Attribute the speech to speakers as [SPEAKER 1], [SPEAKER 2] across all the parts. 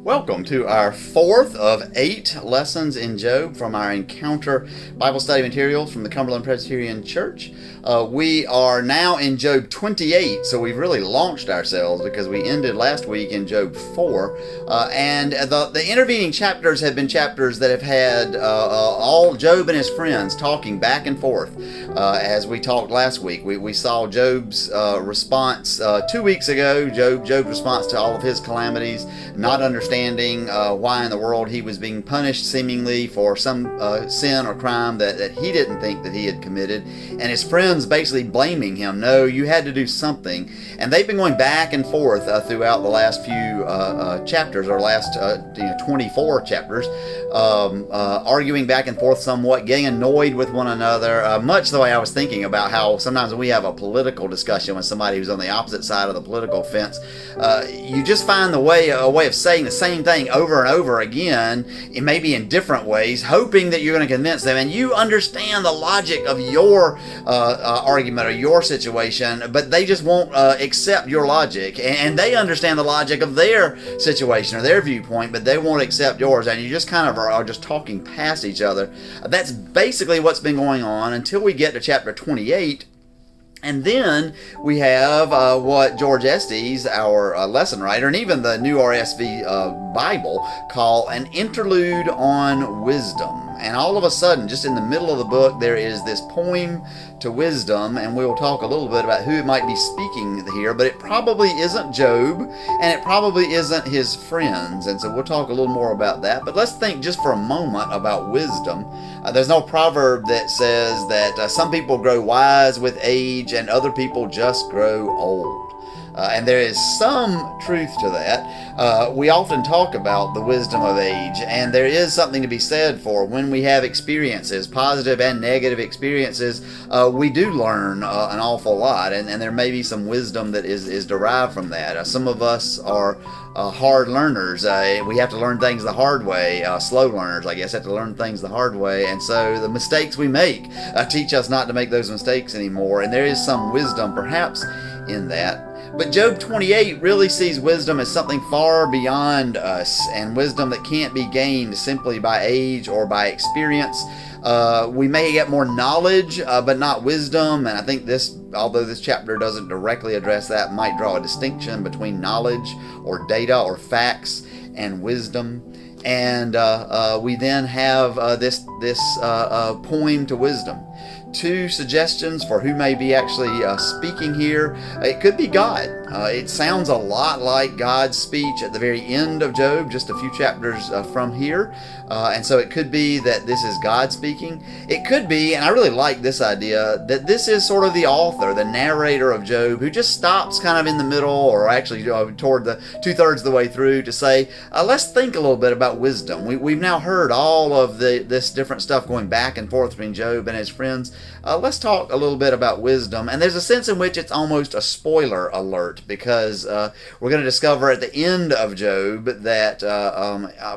[SPEAKER 1] Welcome to our fourth of 8 lessons in Job from our Encounter Bible study materials from the Cumberland Presbyterian Church. We are now in Job 28, so we've really launched ourselves because we ended last week in Job 4. And the intervening chapters have been chapters that have had all Job and his friends talking back and forth. As we talked last week, we saw Job's response 2 weeks ago, Job's response to all of his calamities, not understanding why in the world he was being punished seemingly for some sin or crime that he didn't think that he had committed, and his friends basically blaming him. No, you had to do something. And they've been going back and forth throughout the last few chapters, or last 24 chapters, arguing back and forth somewhat, getting annoyed with one another, much the way I was thinking about how sometimes when we have a political discussion with somebody who's on the opposite side of the political fence, you just find a way of saying the same thing over and over again, maybe in different ways, hoping that you're going to convince them, and you understand the logic of your argument or your situation, but they just won't accept your logic, and they understand the logic of their situation or their viewpoint, but they won't accept yours, and you just kind of are just talking past each other. That's basically what's been going on until we get to chapter 28. And then we have what George Estes, our lesson writer, and even the New RSV Bible, call an interlude on wisdom. And all of a sudden, just in the middle of the book, there is this poem to wisdom, and we'll talk a little bit about who it might be speaking here, but it probably isn't Job, and it probably isn't his friends, and so we'll talk a little more about that. But let's think just for a moment about wisdom. There's no proverb that says that some people grow wise with age and other people just grow old. And there is some truth to that. We often talk about the wisdom of age, and there is something to be said for when we have experiences, positive and negative experiences, we do learn an awful lot, and there may be some wisdom that is derived from that. Some of us are hard learners. We have to learn things the hard way. Slow learners, I guess, have to learn things the hard way, and so the mistakes we make teach us not to make those mistakes anymore, and there is some wisdom perhaps in that. But Job 28 really sees wisdom as something far beyond us, and wisdom that can't be gained simply by age or by experience. We may get more knowledge, but not wisdom, and I think this, although this chapter doesn't directly address that, might draw a distinction between knowledge or data or facts and wisdom. And we then have this poem to wisdom. 2 suggestions for who may be actually speaking here. It could be God. It sounds a lot like God's speech at the very end of Job, just a few chapters from here. And so it could be that this is God speaking. It could be, and I really like this idea, that this is sort of the author, the narrator of Job, who just stops kind of in the middle, or actually toward the 2/3 of the way through, to say, let's think a little bit about wisdom. We've now heard all of this different stuff going back and forth between Job and his friends. Let's talk a little bit about wisdom. And there's a sense in which it's almost a spoiler alert, because we're going to discover at the end of Job that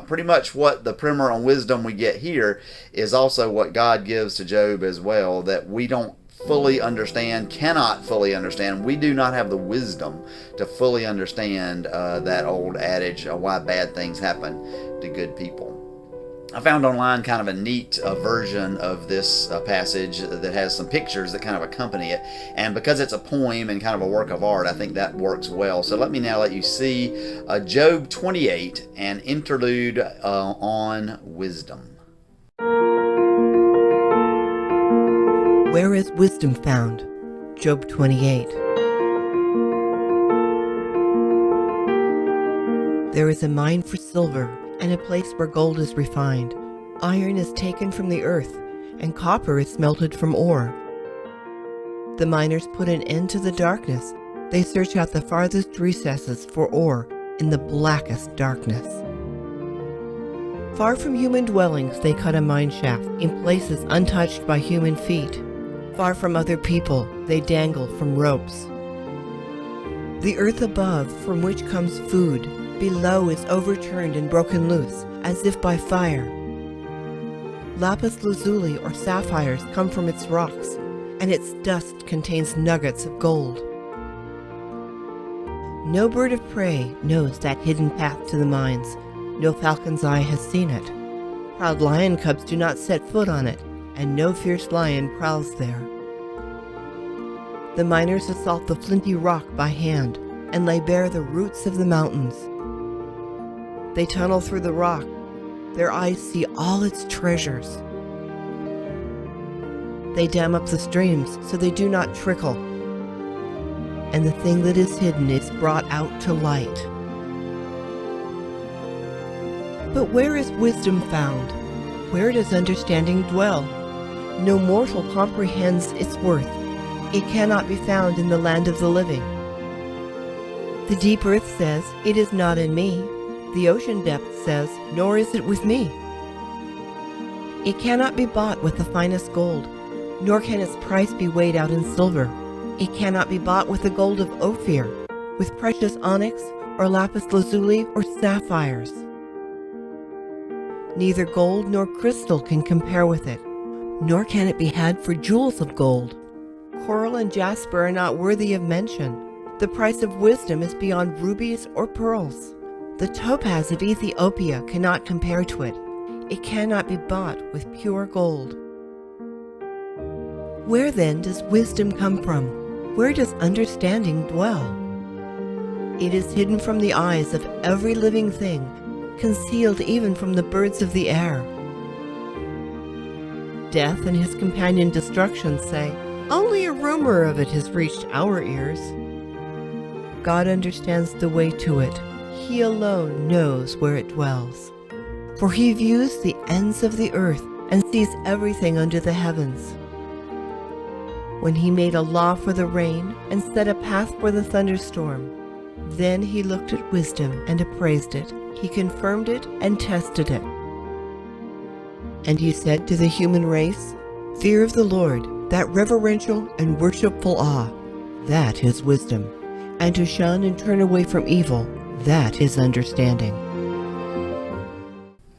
[SPEAKER 1] pretty much what the primer on wisdom we get here is also what God gives to Job as well, that we don't fully understand, cannot fully understand. We do not have the wisdom to fully understand that old adage, why bad things happen to good people. I found online kind of a neat version of this passage that has some pictures that kind of accompany it. And because it's a poem and kind of a work of art, I think that works well. So let you see Job 28, an interlude on wisdom.
[SPEAKER 2] Where is wisdom found? Job 28. There is a mine for silver, and a place where gold is refined. Iron is taken from the earth, and copper is smelted from ore. The miners put an end to the darkness. They search out the farthest recesses for ore in the blackest darkness. Far from human dwellings they cut a mine shaft in places untouched by human feet. Far from other people they dangle from ropes. The earth above, from which comes food, below is overturned and broken loose, as if by fire. Lapis lazuli or sapphires come from its rocks, and its dust contains nuggets of gold. No bird of prey knows that hidden path to the mines, no falcon's eye has seen it. Proud lion cubs do not set foot on it, and no fierce lion prowls there. The miners assault the flinty rock by hand, and lay bare the roots of the mountains. They tunnel through the rock. Their eyes see all its treasures. They dam up the streams so they do not trickle, and the thing that is hidden is brought out to light. But where is wisdom found? Where does understanding dwell? No mortal comprehends its worth. It cannot be found in the land of the living. The deep earth says, "It is not in me." The ocean depth says, "Nor is it with me." It cannot be bought with the finest gold, nor can its price be weighed out in silver. It cannot be bought with the gold of Ophir, with precious onyx, or lapis lazuli, or sapphires. Neither gold nor crystal can compare with it, nor can it be had for jewels of gold. Coral and jasper are not worthy of mention. The price of wisdom is beyond rubies or pearls. The topaz of Ethiopia cannot compare to it. It cannot be bought with pure gold. Where then does wisdom come from? Where does understanding dwell? It is hidden from the eyes of every living thing, concealed even from the birds of the air. Death and his companion destruction say, "Only a rumor of it has reached our ears." God understands the way to it. He alone knows where it dwells. For he views the ends of the earth and sees everything under the heavens. When he made a law for the rain and set a path for the thunderstorm, then he looked at wisdom and appraised it. He confirmed it and tested it. And he said to the human race, "Fear of the Lord, that reverential and worshipful awe, that is wisdom. And to shun and turn away from evil, that is understanding."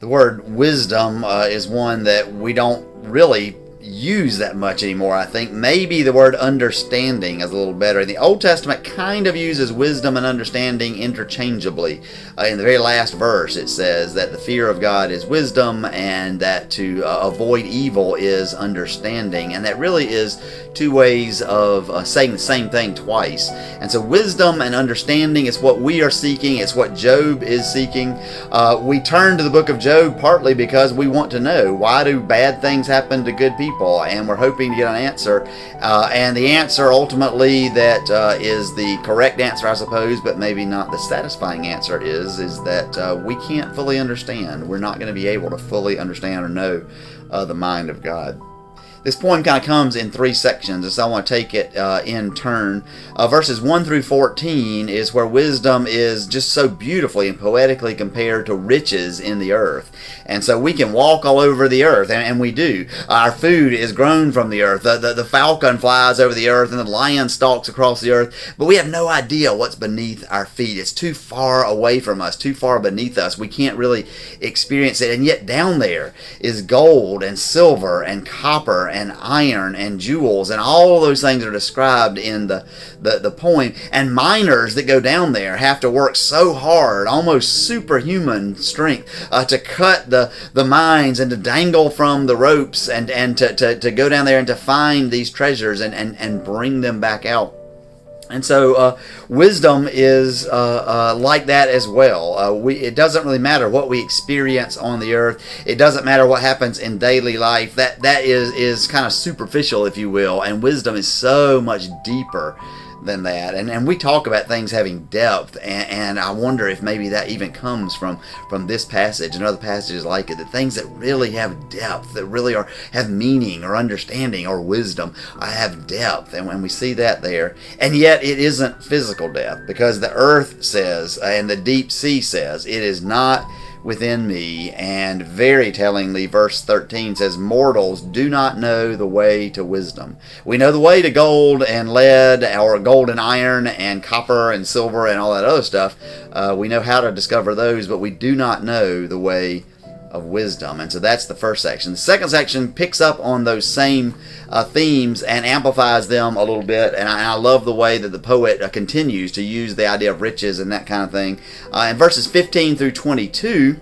[SPEAKER 1] The word wisdom is one that we don't really use that much anymore. I think maybe the word understanding is a little better. The Old Testament kind of uses wisdom and understanding interchangeably. In the very last verse it says that the fear of God is wisdom and that to avoid evil is understanding, and that really is two ways of saying the same thing twice. And so wisdom and understanding is what we are seeking. It's what Job is seeking. We turn to the book of Job partly because we want to know, why do bad things happen to good people? And we're hoping to get an answer. And the answer ultimately that is the correct answer, I suppose, but maybe not the satisfying answer is that we can't fully understand. We're not going to be able to fully understand or know the mind of God. This poem kind of comes in three sections, and so I want to take it in turn. Verses 1 through 14 is where wisdom is just so beautifully and poetically compared to riches in the earth. And so we can walk all over the earth, and we do. Our food is grown from the earth. The falcon flies over the earth, and the lion stalks across the earth. But we have no idea what's beneath our feet. It's too far away from us, too far beneath us. We can't really experience it. And yet down there is gold and silver and copper and iron and jewels, and all of those things are described in the poem. And miners that go down there have to work so hard, almost superhuman strength, to cut the mines and to dangle from the ropes and to go down there and to find these treasures and bring them back out. And so wisdom is like that as well. It doesn't really matter what we experience on the earth. It doesn't matter what happens in daily life. That is kind of superficial, if you will. And wisdom is so much deeper than that. And we talk about things having depth, and I wonder if maybe that even comes from this passage and other passages like it, that things that really have depth, that really have meaning or understanding or wisdom, have depth. And when we see that there, and yet it isn't physical depth, because the earth says and the deep sea says it is not within me. And very tellingly, verse 13 says, "Mortals do not know the way to wisdom." We know the way to gold and lead, or gold and iron and copper and silver and all that other stuff. We know how to discover those, but we do not know the way of wisdom. And so that's the first section. The second section picks up on those same themes and amplifies them a little bit. And I love the way that the poet continues to use the idea of riches and that kind of thing. In verses 15 through 22,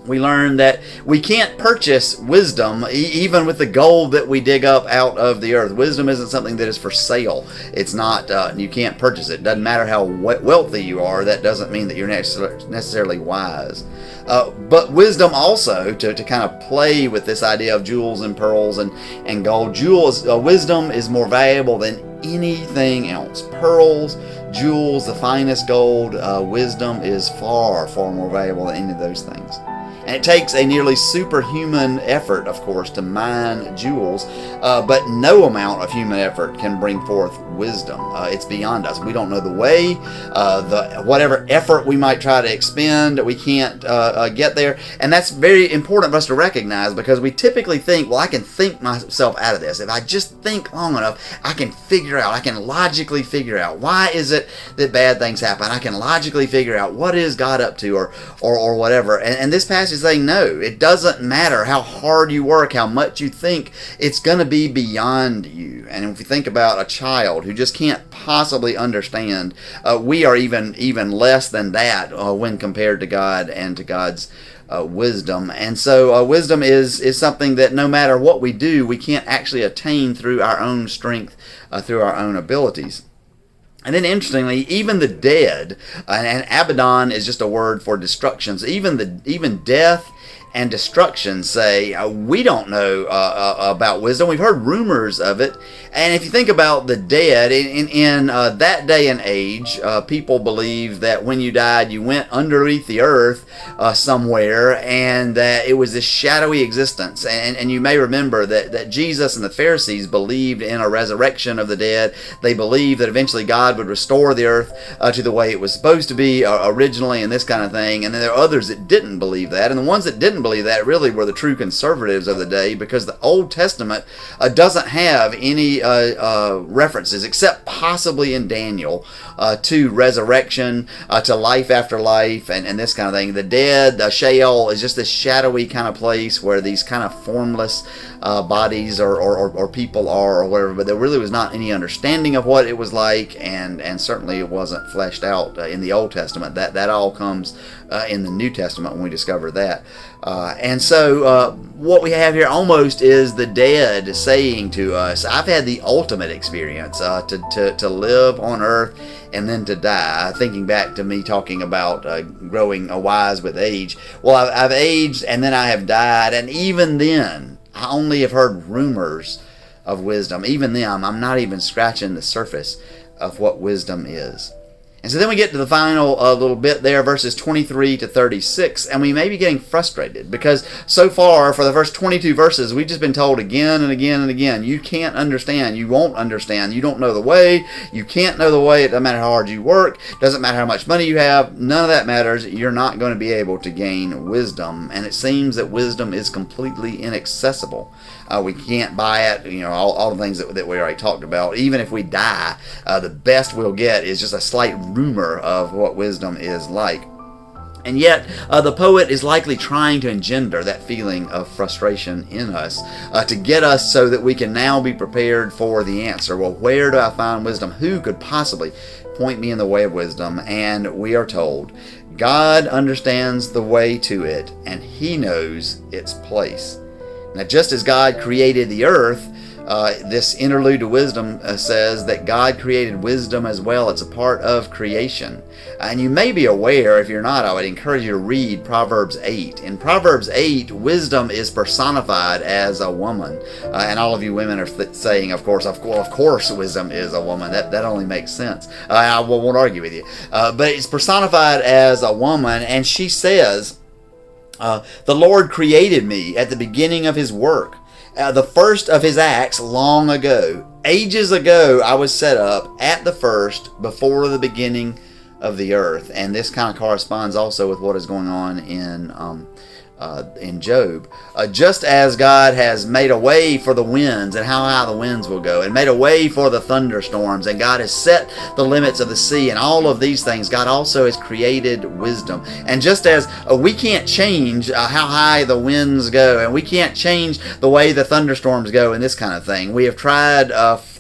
[SPEAKER 1] We learn that we can't purchase wisdom even with the gold that we dig up out of the earth. Wisdom isn't something that is for sale. It's not, you can't purchase it. Doesn't matter how wealthy you are. That doesn't mean that you're necessarily wise. But wisdom also, to kind of play with this idea of jewels and pearls and gold. Wisdom is more valuable than anything else. Pearls, jewels, the finest gold. Wisdom is far, far more valuable than any of those things. And it takes a nearly superhuman effort, of course, to mine jewels, but no amount of human effort can bring forth wisdom. It's beyond us. We don't know the way. Whatever effort we might try to expend, we can't get there. And that's very important for us to recognize, because we typically think, well, I can think myself out of this. If I just think long enough, I can logically figure out why is it that bad things happen. I can logically figure out what is God up to, or whatever. And this passage is saying, no, it doesn't matter how hard you work, how much you think, it's going to be beyond you. And if you think about a child who just can't possibly understand, we are even less than that when compared to God and to God's wisdom. And so wisdom is something that no matter what we do, we can't actually attain through our own strength, through our own abilities. And then interestingly, even the dead, and Abaddon is just a word for destruction. So even death and destruction say, we don't know about wisdom. We've heard rumors of it. And if you think about the dead, in that day and age, people believed that when you died, you went underneath the earth somewhere, and that it was this shadowy existence. And you may remember that Jesus and the Pharisees believed in a resurrection of the dead. They believed that eventually God would restore the earth to the way it was supposed to be originally, and this kind of thing. And then there are others that didn't believe that. And the ones that didn't believe that really were the true conservatives of the day, because the Old Testament doesn't have any references, except possibly in Daniel, to resurrection, to life after life, and this kind of thing. The dead, the Sheol, is just this shadowy kind of place where these kind of formless bodies or people are, or whatever, but there really was not any understanding of what it was like, and certainly it wasn't fleshed out in the Old Testament. That all comes in the New Testament when we discover that. And so what we have here almost is the dead saying to us, I've had the ultimate experience to live on earth and then to die. Thinking back to me talking about growing wise with age. Well, I've aged and then I have died, and even then I only have heard rumors of wisdom. Even then, I'm not even scratching the surface of what wisdom is. And so then we get to the final little bit there, verses 23 to 36, and we may be getting frustrated because so far, for the first 22 verses, we've just been told again and again and again, you can't understand, you won't understand, you don't know the way, you can't know the way, it doesn't matter how hard you work, doesn't matter how much money you have, none of that matters, you're not going to be able to gain wisdom. And it seems that wisdom is completely inaccessible. We can't buy it, all the things that we already talked about. Even if we die, the best we'll get is just a slight rumor of what wisdom is like. And yet, the poet is likely trying to engender that feeling of frustration in us to get us so that we can now be prepared for the answer. Well, where do I find wisdom? Who could possibly point me in the way of wisdom? And we are told, God understands the way to it, and He knows its place. Now, just as God created the earth, this interlude to wisdom says that God created wisdom as well. It's a part of creation. And you may be aware, if you're not, I would encourage you to read Proverbs 8. In Proverbs 8, wisdom is personified as a woman. And all of you women are saying, of course, wisdom is a woman. That only makes sense. I won't argue with you. But it's personified as a woman, and she says, the Lord created me at the beginning of His work. The first of His acts long ago. Ages ago I was set up at the first, before the beginning of the earth. And this kind of corresponds also with what is going on in Job. Just as God has made a way for the winds and how high the winds will go, and made a way for the thunderstorms, and God has set the limits of the sea, and all of these things, God also has created wisdom. And just as we can't change how high the winds go, and we can't change the way the thunderstorms go, and this kind of thing, we have tried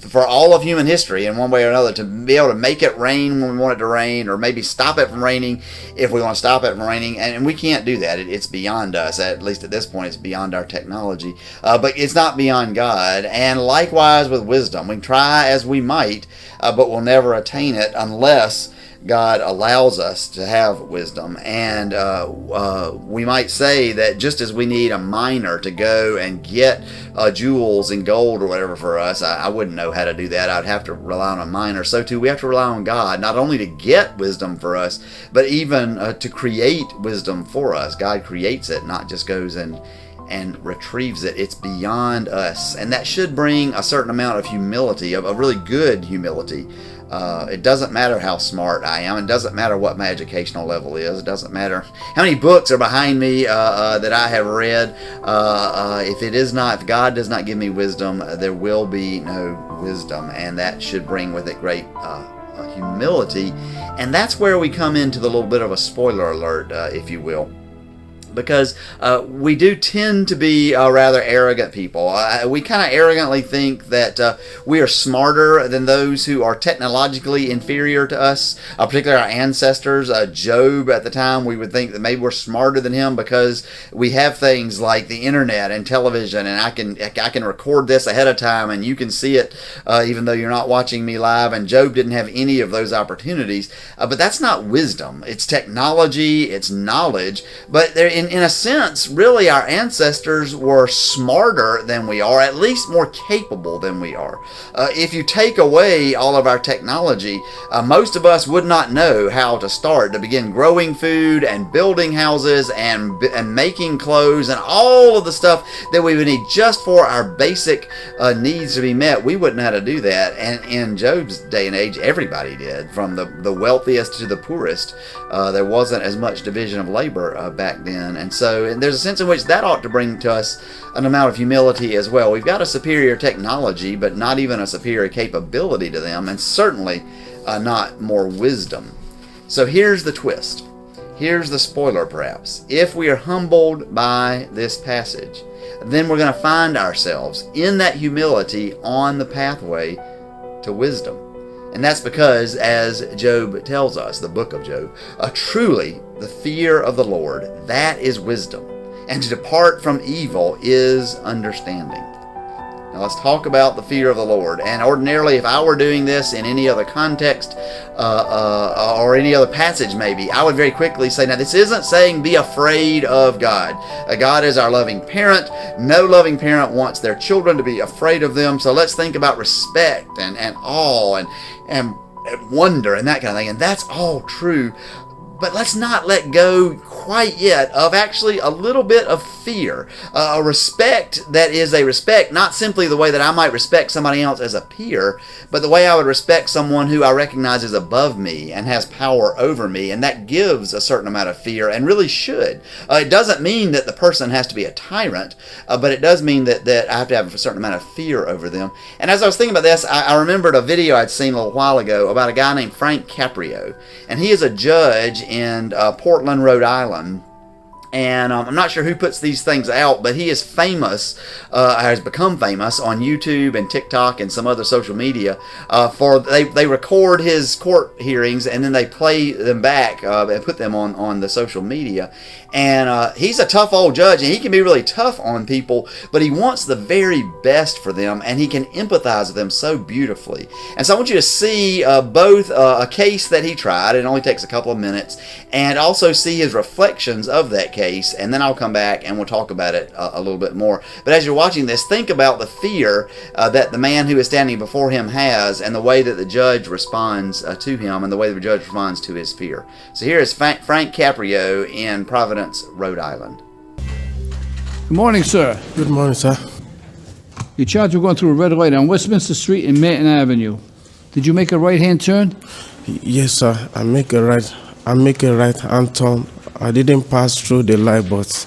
[SPEAKER 1] for all of human history in one way or another, to be able to make it rain when we want it to rain, or maybe stop it from raining if we want to stop it from raining, and we can't do that. It's beyond us. At least at this point, it's beyond our technology. But it's not beyond God. And likewise with wisdom. We can try as we might, but we'll never attain it unless God allows us to have wisdom. And we might say that just as we need a miner to go and get jewels and gold or whatever for us, I wouldn't know how to do that. I'd have to rely on a miner. So too, we have to rely on God, not only to get wisdom for us, but even to create wisdom for us. God creates it, not just goes and retrieves it. It's beyond us. And that should bring a certain amount of humility, of a really good humility. It doesn't matter how smart I am. It doesn't matter what my educational level is. It doesn't matter how many books are behind me that I have read. If God does not give me wisdom, there will be no wisdom. And that should bring with it great humility. And that's where we come into the little bit of a spoiler alert, if you will. Because we do tend to be rather arrogant people. We kind of arrogantly think that we are smarter than those who are technologically inferior to us, particularly our ancestors. Job, at the time, we would think that maybe we're smarter than him because we have things like the internet and television, and I can record this ahead of time, and you can see it even though you're not watching me live. And Job didn't have any of those opportunities. But that's not wisdom. It's technology. It's knowledge. But in a sense, really, our ancestors were smarter than we are, at least more capable than we are. If you take away all of our technology, most of us would not know how to start to begin growing food and building houses and making clothes and all of the stuff that we would need just for our basic needs to be met. We wouldn't know how to do that. And in Job's day and age, everybody did, from the wealthiest to the poorest. There wasn't as much division of labor back then. And there's a sense in which that ought to bring to us an amount of humility as well. We've got a superior technology, but not even a superior capability to them, and certainly not more wisdom. So here's the twist. Here's the spoiler, perhaps. If we are humbled by this passage, then we're going to find ourselves in that humility on the pathway to wisdom. And that's because, as Job tells us, the book of Job, truly the fear of the Lord, that is wisdom. And to depart from evil is understanding. Now let's talk about the fear of the Lord. And ordinarily, if I were doing this in any other context or any other passage maybe, I would very quickly say, now this isn't saying be afraid of God. God is our loving parent. No loving parent wants their children to be afraid of them. So let's think about respect and awe and wonder and that kind of thing. And that's all true. But let's not let go quite yet of actually a little bit of fear, a respect that is a respect, not simply the way that I might respect somebody else as a peer, but the way I would respect someone who I recognize is above me and has power over me, and that gives a certain amount of fear, and really should. It doesn't mean that the person has to be a tyrant, but it does mean that I have to have a certain amount of fear over them. And as I was thinking about this, I remembered a video I'd seen a little while ago about a guy named Frank Caprio, and he is a judge in Portland, Rhode Island. And I'm not sure who puts these things out, but he is famous, has become famous on YouTube and TikTok and some other social media for they record his court hearings and then they play them back and put them on the social media. And he's a tough old judge, and he can be really tough on people, but he wants the very best for them, and he can empathize with them so beautifully. And so I want you to see both a case that he tried, it only takes a couple of minutes, and also see his reflections of that case, and then I'll come back and we'll talk about it a little bit more. But as you're watching this, think about the fear that the man who is standing before him has, and the way that the judge responds to him, and the way the judge responds to his fear. So here is Frank Caprio in Providence, Rhode Island.
[SPEAKER 3] Good morning, sir.
[SPEAKER 4] Good morning, sir.
[SPEAKER 3] You're charged with going through a red light on Westminster Street and Manton Avenue. Did you make a right-hand turn?
[SPEAKER 4] Yes, sir. I make a right-hand turn. I didn't pass through the light, but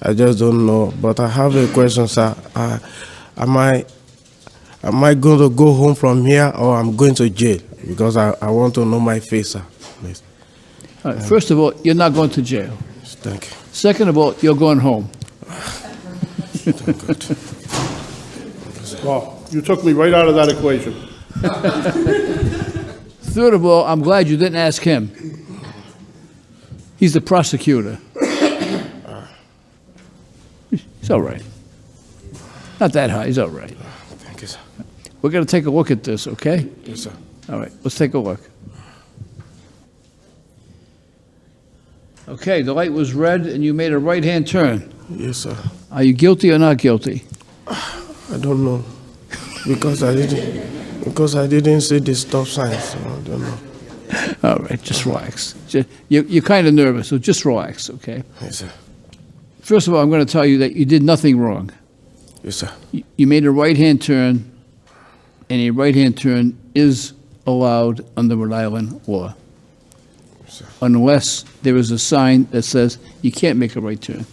[SPEAKER 4] I just don't know. But I have a question, sir. Am I going to go home from here, or I'm going to jail? Because I want to know my face, sir. Please.
[SPEAKER 3] All right, first of all, you're not going to jail.
[SPEAKER 4] Thank you.
[SPEAKER 3] Second of all, you're going home.
[SPEAKER 4] Thank God.
[SPEAKER 3] Well,
[SPEAKER 5] You took me right out of that equation.
[SPEAKER 3] Third of all, I'm glad you didn't ask him. He's the prosecutor. He's all right. Not that high, he's all right.
[SPEAKER 4] Thank you, sir.
[SPEAKER 3] We're going to take a look at this, okay?
[SPEAKER 4] Yes, sir.
[SPEAKER 3] All right, let's take a look. Okay, the light was red and you made a right-hand turn.
[SPEAKER 4] Yes, sir.
[SPEAKER 3] Are you guilty or not guilty?
[SPEAKER 4] I don't know. Because I didn't see the stop sign, so I don't know.
[SPEAKER 3] All right, just relax. You're kind of nervous, so just relax, okay?
[SPEAKER 4] Yes, sir.
[SPEAKER 3] First of all, I'm going to tell you that you did nothing wrong.
[SPEAKER 4] Yes, sir.
[SPEAKER 3] You made a right-hand turn, and a right-hand turn is allowed under Rhode Island law, unless there is a sign that says you can't make a right turn.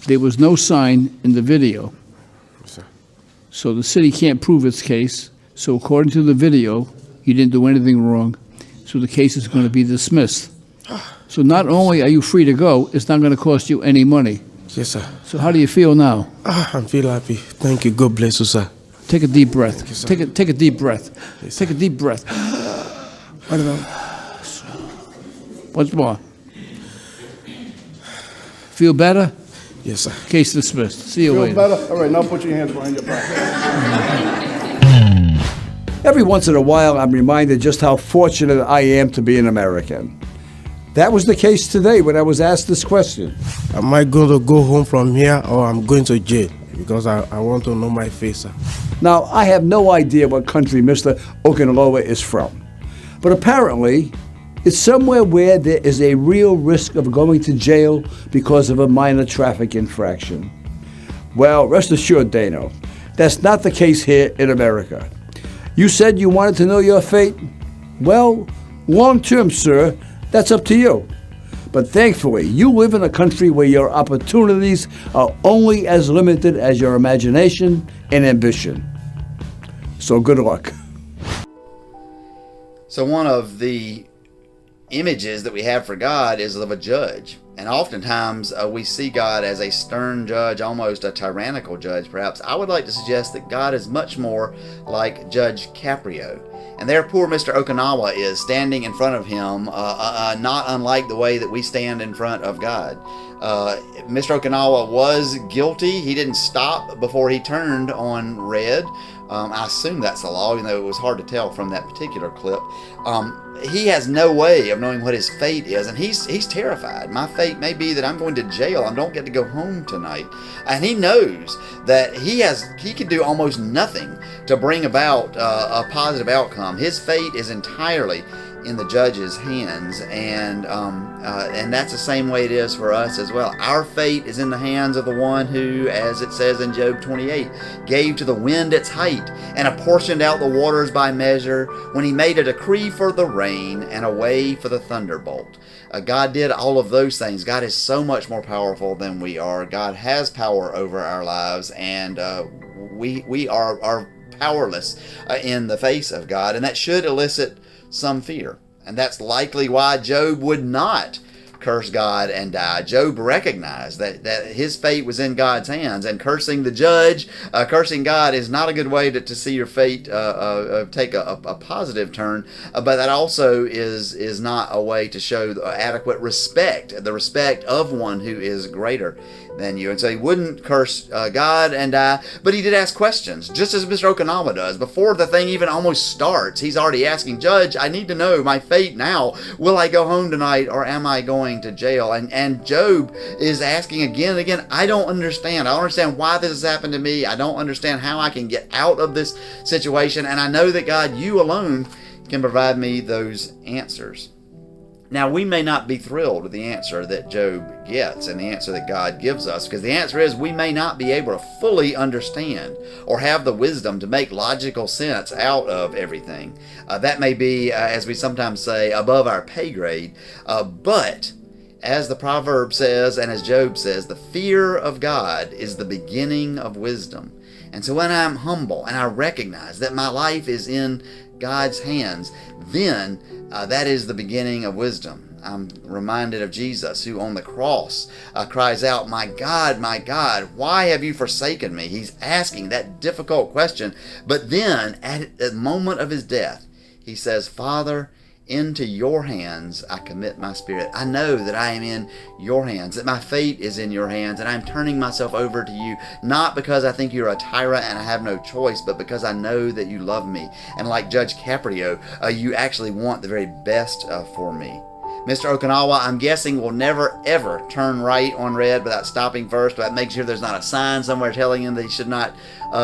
[SPEAKER 3] There was no sign in the video,
[SPEAKER 4] Yes, sir.
[SPEAKER 3] so the city can't prove its case. So according to the video, you didn't do anything wrong, so the case is going to be dismissed. So not only are you free to go, it's not going to cost you any money.
[SPEAKER 4] Yes, sir.
[SPEAKER 3] So how do you feel now?
[SPEAKER 4] I feel happy. Thank you. God bless you, sir.
[SPEAKER 3] Take a deep breath.
[SPEAKER 4] you, sir.
[SPEAKER 3] Take a deep breath.
[SPEAKER 4] Yes,
[SPEAKER 3] Take a deep breath.
[SPEAKER 4] What about?
[SPEAKER 3] Once more. Feel better?
[SPEAKER 4] Yes, sir.
[SPEAKER 3] Case dismissed. See you
[SPEAKER 5] Feel
[SPEAKER 3] later.
[SPEAKER 5] better? All right, now put your hands behind your back.
[SPEAKER 6] Every once in a while, I'm reminded just how fortunate I am to be an American. That was the case today when I was asked this question.
[SPEAKER 4] Am I going to go home from here or I'm going to jail? Because I want to know my face, sir.
[SPEAKER 6] Now, I have no idea what country Mr. Okanaloa is from, but apparently it's somewhere where there is a real risk of going to jail because of a minor traffic infraction. Well, rest assured, Dano, that's not the case here in America. You said you wanted to know your fate? Well, long term, sir, that's up to you. But thankfully, you live in a country where your opportunities are only as limited as your imagination and ambition. So good luck.
[SPEAKER 1] So one of the images that we have for God is of a judge. And oftentimes we see God as a stern judge, almost a tyrannical judge, perhaps. I would like to suggest that God is much more like Judge Caprio. And there poor Mr. Okinawa is standing in front of him, not unlike the way that we stand in front of God. Mr. Okinawa was guilty. He didn't stop before he turned on red. I assume that's the law, even though it was hard to tell from that particular clip. He has no way of knowing what his fate is, and he's terrified. My fate may be that I'm going to jail. I don't get to go home tonight. And he knows that he can do almost nothing to bring about a positive outcome. His fate is entirely in the judge's hands, and that's the same way it is for us as well. Our fate is in the hands of the one who, as it says in Job 28, gave to the wind its height and apportioned out the waters by measure, when he made a decree for the rain and a way for the thunderbolt. God did all of those things. God is so much more powerful than we are. God has power over our lives, and we are powerless in the face of God, and that should elicit some fear. And that's likely why Job would not curse God and die. Job recognized that his fate was in God's hands, and cursing the judge, cursing God is not a good way to see your fate take a positive turn, but that also is not a way to show adequate respect, the respect of one who is greater than you. And so he wouldn't curse God and die, but he did ask questions, just as Mr. Okinawa does. Before the thing even almost starts, he's already asking, Judge, I need to know my fate now. Will I go home tonight, or am I going to jail? And Job is asking again and again, I don't understand. I don't understand why this has happened to me. I don't understand how I can get out of this situation. And I know that God, you alone can provide me those answers. Now, we may not be thrilled with the answer that Job gets and the answer that God gives us, because the answer is we may not be able to fully understand or have the wisdom to make logical sense out of everything. That may be, as we sometimes say, above our pay grade. But as the proverb says, and as Job says, the fear of God is the beginning of wisdom. And so when I'm humble and I recognize that my life is in God's hands, then that is the beginning of wisdom. I'm reminded of Jesus, who on the cross cries out, my God, why have you forsaken me?" He's asking that difficult question. But then at the moment of his death, he says, "Father, into your hands I commit my spirit. I know that I am in your hands, that my fate is in your hands, and I'm turning myself over to you, not because I think you're a tyrant and I have no choice, but because I know that you love me. And like Judge Caprio, you actually want the very best for me." Mr. Okinawa, I'm guessing, will never, ever turn right on red without stopping first, but make sure there's not a sign somewhere telling him that he should not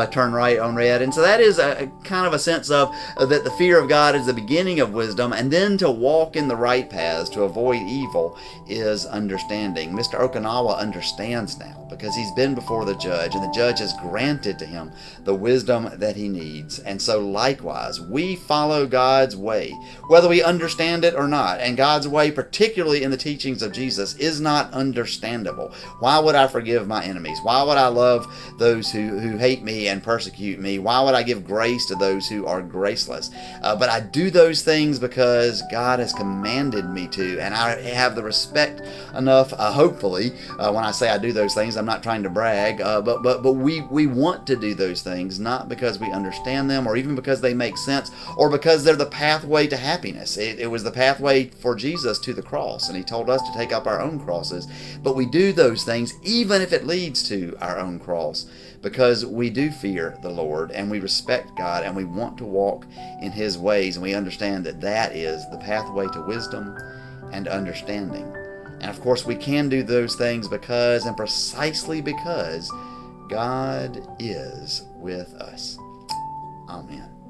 [SPEAKER 1] turn right on red. And so that is a kind of a sense of that the fear of God is the beginning of wisdom, and then to walk in the right paths to avoid evil is understanding. Mr. Okinawa understands now because he's been before the judge, and the judge has granted to him the wisdom that he needs. And so likewise, we follow God's way, whether we understand it or not. And God's way, particularly in the teachings of Jesus, is not understandable. Why would I forgive my enemies? Why would I love those who hate me and persecute me? Why would I give grace to those who are graceless? But I do those things because God has commanded me to, and I have the respect enough, hopefully, when I say I do those things, I'm not trying to brag, but we want to do those things, not because we understand them or even because they make sense or because they're the pathway to happiness. It was the pathway for Jesus to the cross, and he told us to take up our own crosses. But we do those things even if it leads to our own cross, because we do fear the Lord and we respect God and we want to walk in his ways, and we understand that that is the pathway to wisdom and understanding. And of course we can do those things because, and precisely because, God is with us. Amen.